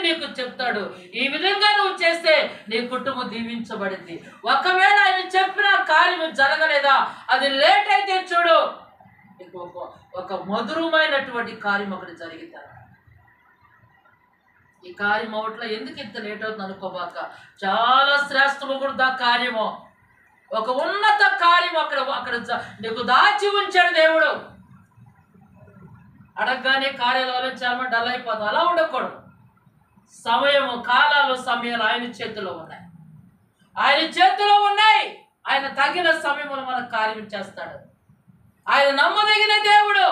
నీకు చెప్తాడు. ఈ విధంగా నువ్వు చేస్తే నీ కుటుంబం దీవించబడింది. ఒకవేళ ఆయన చెప్పిన కార్యం జరగలేదా, అది లేట్ అయితే చూడు, నీకు ఒక మధురమైనటువంటి కార్యం ఒకటి జరిగిద్దాం. ఈ కార్యం అవట్లో ఎందుకు ఇంత లేట్ అవుతుంది అనుకోబాక, చాలా శ్రేష్టముగుడు కార్యము, ఒక ఉన్నత కార్యం అక్కడ నీకు దాచి ఉంచాడు దేవుడు. అడగగానే కార్యాలయంలో చాలా డల్ అయిపోతాం. అలా ఉండకూడదు. సమయము, కాలాలు, సమయాలు ఆయన చేతిలో ఉన్నాయి. ఆయన చేతిలో ఉన్నాయి. ఆయన తగిన సమయంలో మనకు కార్యం చేస్తాడు. ఆయన నమ్మదగిన దేవుడు,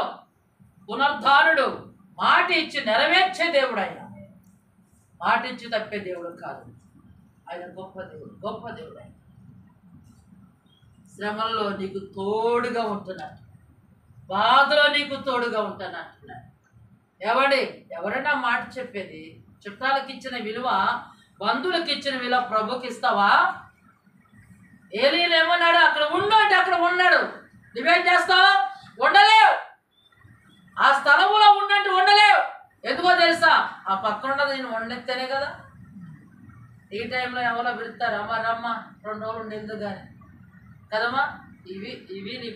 పునరుద్ధానుడు, మాట ఇచ్చి నెరవేర్చే దేవుడు. ఆయన మాట ఇచ్చి తప్పే దేవుడు కాదు. ఆయన గొప్ప దేవుడు, గొప్ప దేవుడు. ఆయన శ్రమల్లో నీకు తోడుగా ఉంటున్నాడు, బాధలో నీకు తోడుగా ఉంటాను అంటున్నాడు. ఎవరైనా మాట చెప్పేది? చుట్టాలకు ఇచ్చిన విలువ, బంధువులకు ఇచ్చిన విలువ ప్రభుకి ఇస్తావా? ఏలీయను ఏమన్నాడు? అక్కడ ఉండు అంటే అక్కడ ఉన్నాడు. నువ్వేం చేస్తావు? ఉండలేవు. ఆ స్థలములో ఉన్నట్టు ఉండలేవు. ఎందుకో తెలుసా? ఆ పక్కన ఉన్నది నేను వండెత్తేనే కదా. ఈ టైంలో ఎవరో పిలుస్తారు, అమ్మ రమ్మ 2 రోజులు ఉండేందుకు కానీ కదమ్మా. ఇవి నీ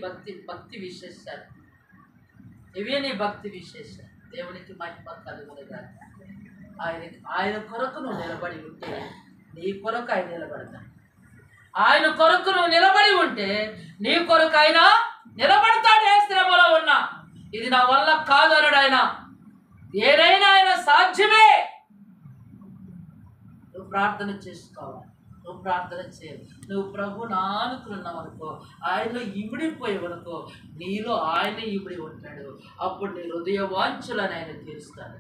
భక్తి విశేషాలు. ఇవి నీ భక్తి విశేషాలు. దేవునికి మహిమ కలుగునుగాక. ఆయన కొరకు నువ్వు నిలబడి ఉంటే నీ కొరకు ఆయన నిలబడతాడు. ఆయన కొరకు నువ్వు నిలబడి ఉంటే నీ కొరకు ఆయన నిలబడతాడు. ఏ శ్రమలో ఉన్నా ఇది నా వల్ల కాదు అన్నాడు ఆయన. ఏదైనా ఆయన సాధ్యమే. నువ్వు ప్రార్థన చేసుకోవాలి. నువ్వు ప్రార్థన చేయాలి. నువ్వు ప్రభు నానుకున్నావు అనుకో, ఆయనలో ఇమిడిపోయావనుకో, నీలో ఆయన ఇమిడి ఉంటాడు. అప్పుడు నీ హృదయ వాంఛలను ఆయన తీరుస్తాడు.